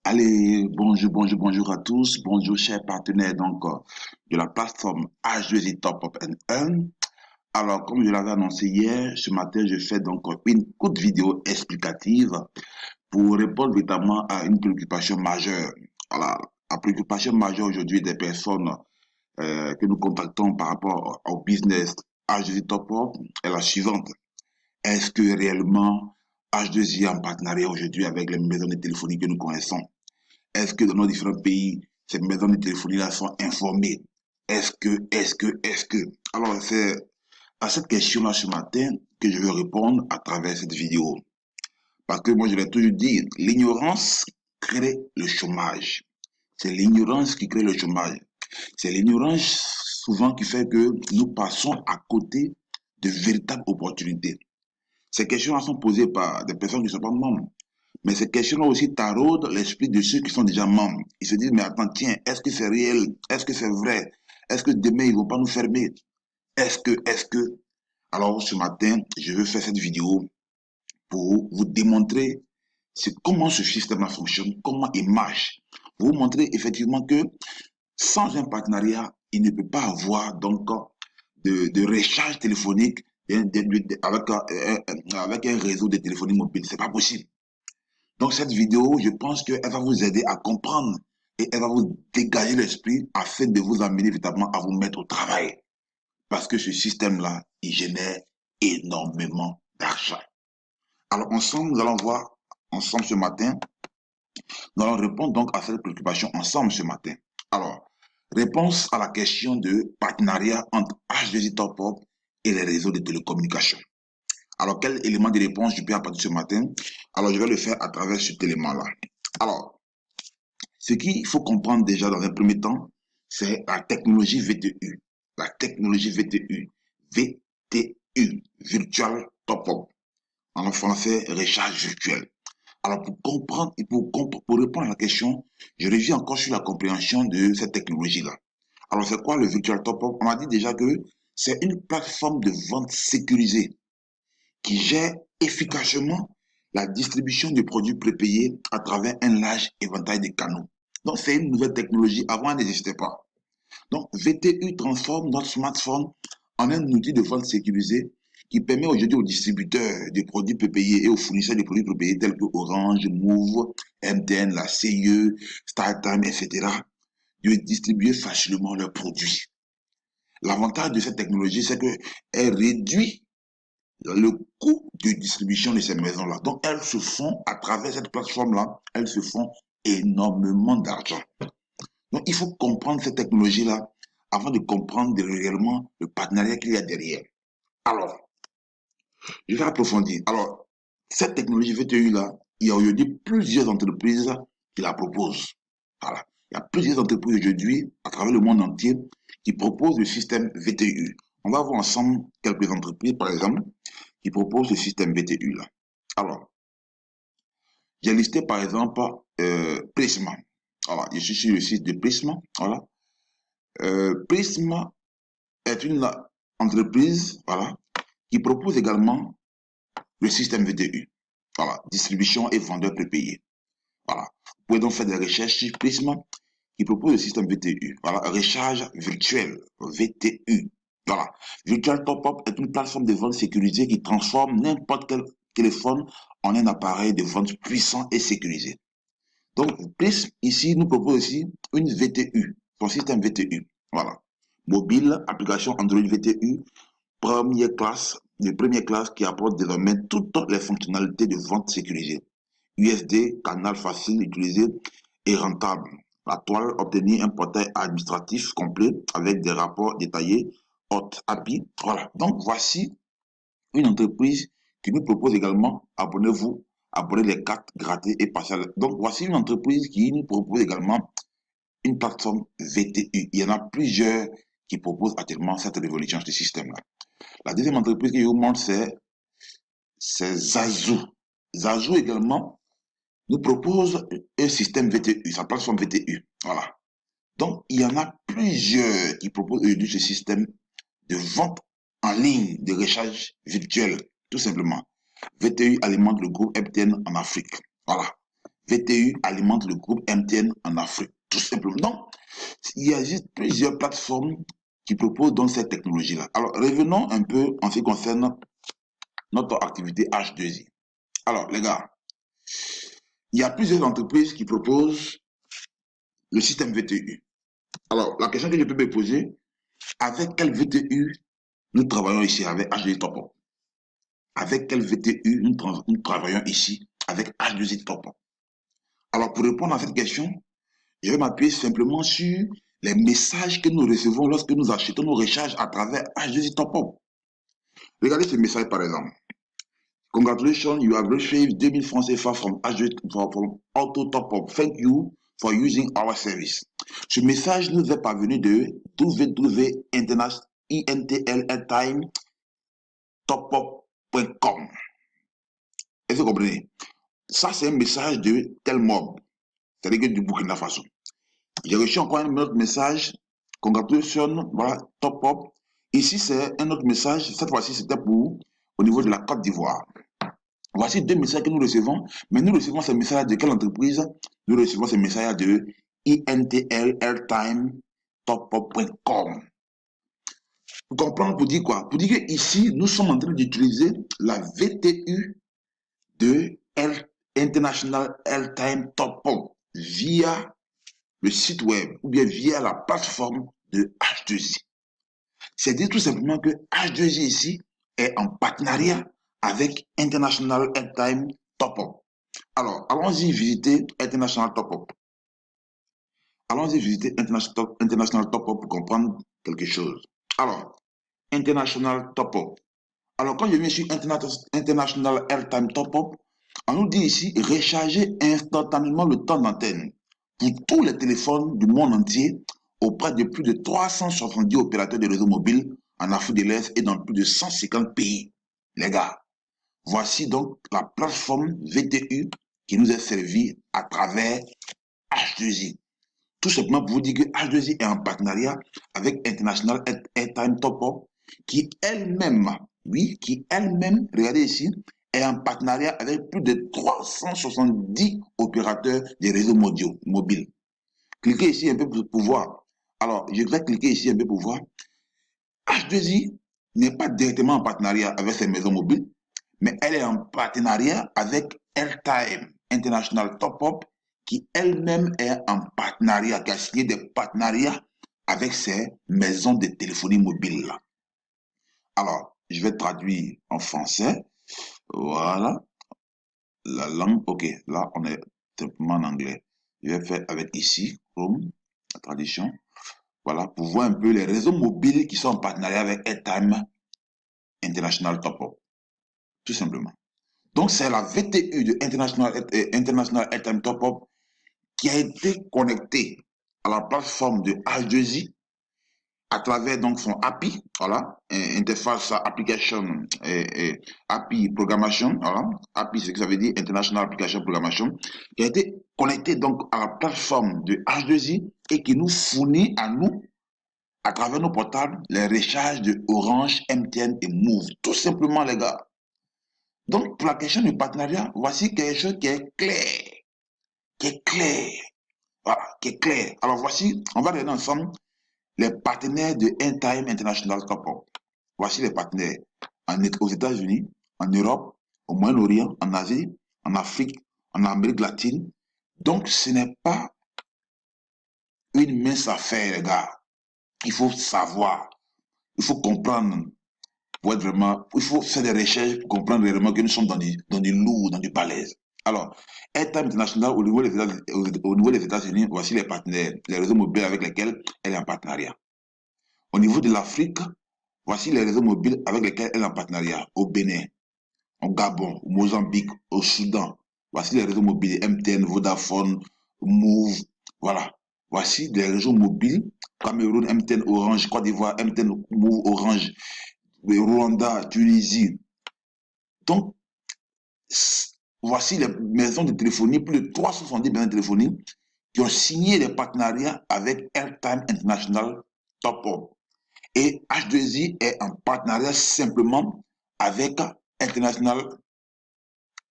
Allez, bonjour à tous. Bonjour, chers partenaires de la plateforme H2I Top Up N1. Alors, comme je l'avais annoncé hier, ce matin, je fais une courte vidéo explicative pour répondre véritablement à une préoccupation majeure. Voilà, la préoccupation majeure aujourd'hui des personnes que nous contactons par rapport au business H2I Top Up est la suivante. Est-ce que réellement H2I est en partenariat aujourd'hui avec les maisons de téléphonie que nous connaissons? Est-ce que dans nos différents pays, ces maisons de téléphonie-là sont informées? Est-ce que? Alors, c'est à cette question-là ce matin que je veux répondre à travers cette vidéo. Parce que moi, je l'ai toujours dit, l'ignorance crée le chômage. C'est l'ignorance qui crée le chômage. C'est l'ignorance souvent qui fait que nous passons à côté de véritables opportunités. Ces questions-là sont posées par des personnes qui ne sont pas membres. Mais ces questions-là aussi taraudent l'esprit de ceux qui sont déjà membres. Ils se disent, mais attends, tiens, est-ce que c'est réel? Est-ce que c'est vrai? Est-ce que demain, ils ne vont pas nous fermer? Est-ce que? Alors, ce matin, je veux faire cette vidéo pour vous démontrer comment ce système-là fonctionne, comment il marche. Pour vous montrer effectivement que sans un partenariat, il ne peut pas avoir de recharge téléphonique avec un réseau de téléphonie mobile. C'est pas possible. Donc cette vidéo, je pense qu'elle va vous aider à comprendre et elle va vous dégager l'esprit afin de vous amener véritablement à vous mettre au travail. Parce que ce système-là, il génère énormément d'argent. Alors ensemble, nous allons voir ensemble ce matin, nous allons répondre donc à cette préoccupation ensemble ce matin. Alors, réponse à la question de partenariat entre H2I Top Up et les réseaux de télécommunications. Alors, quel élément de réponse je peux apporter ce matin? Alors, je vais le faire à travers cet élément-là. Alors, ce qu'il faut comprendre déjà dans un premier temps, c'est la technologie VTU. La technologie VTU. VTU. Virtual Top-Up. En français, recharge virtuel. Alors, pour comprendre et pour répondre à la question, je reviens encore sur la compréhension de cette technologie-là. Alors, c'est quoi le Virtual Top-Up? On a dit déjà que c'est une plateforme de vente sécurisée qui gère efficacement la distribution de produits prépayés à travers un large éventail de canaux. Donc, c'est une nouvelle technologie. Avant, elle n'existait pas. Donc, VTU transforme notre smartphone en un outil de vente sécurisé qui permet aujourd'hui aux distributeurs de produits prépayés et aux fournisseurs de produits prépayés tels que Orange, Move, MTN, la CIE, StarTime, etc., de distribuer facilement leurs produits. L'avantage de cette technologie, c'est qu'elle réduit le coût de distribution de ces maisons-là. Donc, elles se font, à travers cette plateforme-là, elles se font énormément d'argent. Donc, il faut comprendre cette technologie-là avant de comprendre réellement le partenariat qu'il y a derrière. Alors, je vais approfondir. Alors, cette technologie VTU-là, il y a aujourd'hui plusieurs entreprises qui la proposent. Voilà. Il y a plusieurs entreprises aujourd'hui, à travers le monde entier, qui proposent le système VTU. On va voir ensemble quelques entreprises, par exemple, qui proposent ce système VTU-là. Alors, j'ai listé, par exemple, Prisma. Voilà, je suis sur le site de Prisma. Voilà. Prisma est une entreprise, voilà, qui propose également le système VTU. Voilà, distribution et vendeur prépayé. Voilà. Vous pouvez donc faire des recherches sur Prisma qui propose le système VTU. Voilà, recharge virtuel, VTU. Voilà. Virtual Top Up est une plateforme de vente sécurisée qui transforme n'importe quel téléphone en un appareil de vente puissant et sécurisé. Donc, Prism ici nous propose aussi une VTU, son système VTU. Voilà. Mobile, application Android VTU, de première classe qui apporte désormais toutes les fonctionnalités de vente sécurisée. USD, canal facile utilisé et rentable. La toile obtenir un portail administratif complet avec des rapports détaillés, hot API. Voilà. Donc, voici une entreprise qui nous propose également, abonnez-vous, abonnez les cartes grattées et partielles. Donc, voici une entreprise qui nous propose également une plateforme VTU. Il y en a plusieurs qui proposent actuellement cette révolution, ce système-là. La deuxième entreprise que je vous montre, c'est Zazu. Zazu également nous propose un système VTU, sa plateforme VTU. Voilà. Donc, il y en a plusieurs qui proposent aujourd'hui ce système de vente en ligne, de recharge virtuel, tout simplement. VTU alimente le groupe MTN en Afrique. Voilà. VTU alimente le groupe MTN en Afrique. Tout simplement. Donc, il y a juste plusieurs plateformes qui proposent donc cette technologie-là. Alors, revenons un peu en ce qui concerne notre activité H2I. Alors, les gars, il y a plusieurs entreprises qui proposent le système VTU. Alors, la question que je peux me poser, avec quel VTU nous travaillons ici avec H2I Top Up? Avec quel VTU nous travaillons ici avec H2I Top Up? Alors, pour répondre à cette question, je vais m'appuyer simplement sur les messages que nous recevons lorsque nous achetons nos recharges à travers H2I Top Up. Regardez ce message par exemple. Congratulations, you have received 2000 francs CFA from Auto Top Up. Thank you for using our service. Ce message nous est parvenu de www.intltime.topup.com. Est-ce que vous comprenez? Ça, c'est un message de Telmob, c'est-à-dire du Burkina Faso. J'ai reçu encore un autre message. Congratulations, voilà, Top Up. Ici, c'est un autre message. Cette fois-ci, c'était pour au niveau de la Côte d'Ivoire. Voici deux messages que nous recevons, mais nous recevons ces messages de quelle entreprise? Nous recevons ces messages de intltime.topup.com. Vous comprenez pour dire quoi? Pour dire que ici, nous sommes en train d'utiliser la VTU de International Airtime Top Up via le site web ou bien via la plateforme de H2I. C'est dire tout simplement que H2I ici est en partenariat avec International Airtime Top Up. Alors, allons-y visiter International Top Up. Allons-y visiter International Top Up pour comprendre quelque chose. Alors, International Top Up. Alors, quand je viens sur International Airtime Top Up, on nous dit ici recharger instantanément le temps d'antenne pour tous les téléphones du monde entier auprès de plus de 370 opérateurs de réseau mobile en Afrique de l'Est et dans plus de 150 pays. Les gars, voici donc la plateforme VTU qui nous est servie à travers H2I. Tout simplement pour vous dire que H2I est en partenariat avec International Airtime Top Up qui elle-même, oui, qui elle-même, regardez ici, est en partenariat avec plus de 370 opérateurs des réseaux mobiles. Cliquez ici un peu pour voir. Alors, je vais cliquer ici un peu pour voir. H2I n'est pas directement en partenariat avec ces maisons mobiles, mais elle est en partenariat avec Airtime International Top Up, qui elle-même est en partenariat, qui a signé des partenariats avec ces maisons de téléphonie mobile là. Alors, je vais traduire en français. Voilà. La langue, ok. Là, on est simplement en anglais. Je vais faire avec ici, Chrome, la traduction. Voilà, pour voir un peu les réseaux mobiles qui sont en partenariat avec Airtime International Top Up. Tout simplement. Donc, c'est la VTU de International Airtime Top Up qui a été connectée à la plateforme de H2I à travers donc son API, voilà, interface application, API programmation, voilà, API c'est ce que ça veut dire, International Application Programmation, qui a été connecté donc à la plateforme de H2I et qui nous fournit à nous, à travers nos portables, les recharges de Orange, MTN et Move, tout simplement les gars. Donc pour la question du partenariat, voici quelque chose qui est clair, voilà, qui est clair. Alors voici, on va regarder ensemble les partenaires de Airtime International Top Up. Voici les partenaires aux États-Unis, en Europe, au Moyen-Orient, en Asie, en Afrique, en Amérique latine. Donc, ce n'est pas une mince affaire, les gars. Il faut savoir, il faut comprendre pour être vraiment, il faut faire des recherches pour comprendre réellement que nous sommes dans du lourd, dans du balèze. Alors, Airtime International, au niveau des États-Unis, voici les partenaires, les réseaux mobiles avec lesquels elle est en partenariat. Au niveau de l'Afrique, voici les réseaux mobiles avec lesquels elle est en partenariat. Au Bénin, au Gabon, au Mozambique, au Soudan. Voici les réseaux mobiles MTN, Vodafone, Move. Voilà. Voici les réseaux mobiles Cameroun, MTN, Orange, Côte d'Ivoire, MTN, Move, Orange, Rwanda, Tunisie. Donc, voici les maisons de téléphonie, plus de 370 maisons de téléphonie qui ont signé des partenariats avec Airtime International Top Up. Et H2I est en partenariat simplement avec International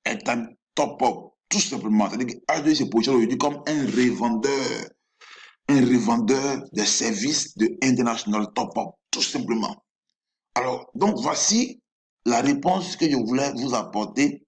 Airtime Top Up. Tout simplement. C'est-à-dire que H2I se positionne aujourd'hui comme un revendeur de services de International Top Up, tout simplement. Alors, donc voici la réponse que je voulais vous apporter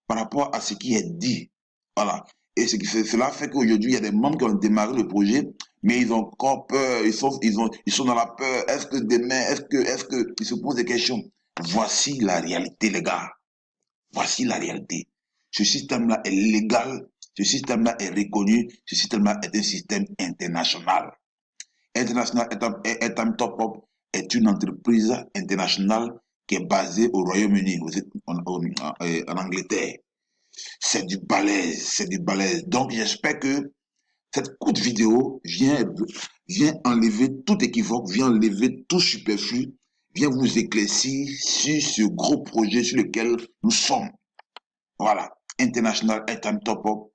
par rapport à ce qui est dit. Voilà. Et cela fait qu'aujourd'hui, il y a des membres qui ont démarré le projet, mais ils ont encore peur, ils sont dans la peur. Est-ce que demain, ils se posent des questions? Voici la réalité, les gars. Voici la réalité. Ce système-là est légal, ce système-là est reconnu, ce système-là est un système international. International Airtime Top Up est une entreprise internationale qui est basée au Royaume-Uni, en Angleterre. C'est du balèze, c'est du balèze. Donc j'espère que cette courte vidéo vient enlever tout équivoque, vient enlever tout superflu, vient vous éclaircir sur ce gros projet sur lequel nous sommes. Voilà, International Airtime Top Up.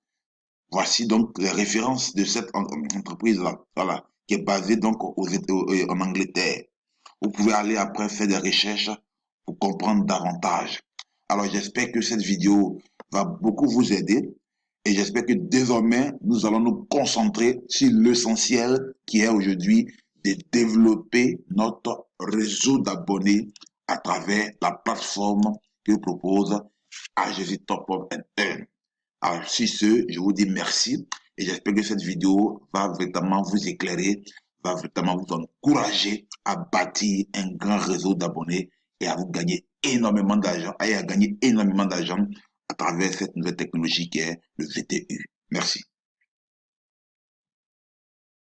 Voici donc les références de cette entreprise-là, voilà, qui est basée donc en Angleterre. Vous pouvez aller après faire des recherches pour comprendre davantage. Alors j'espère que cette vidéo va beaucoup vous aider et j'espère que désormais nous allons nous concentrer sur l'essentiel qui est aujourd'hui de développer notre réseau d'abonnés à travers la plateforme que propose H2I Top Up Earn. Alors, sur ce, je vous dis merci et j'espère que cette vidéo va véritablement vous éclairer, va véritablement vous encourager à bâtir un grand réseau d'abonnés et à vous gagner énormément d'argent, à gagner énormément d'argent à travers cette nouvelle technologie qui est le VTU. Merci.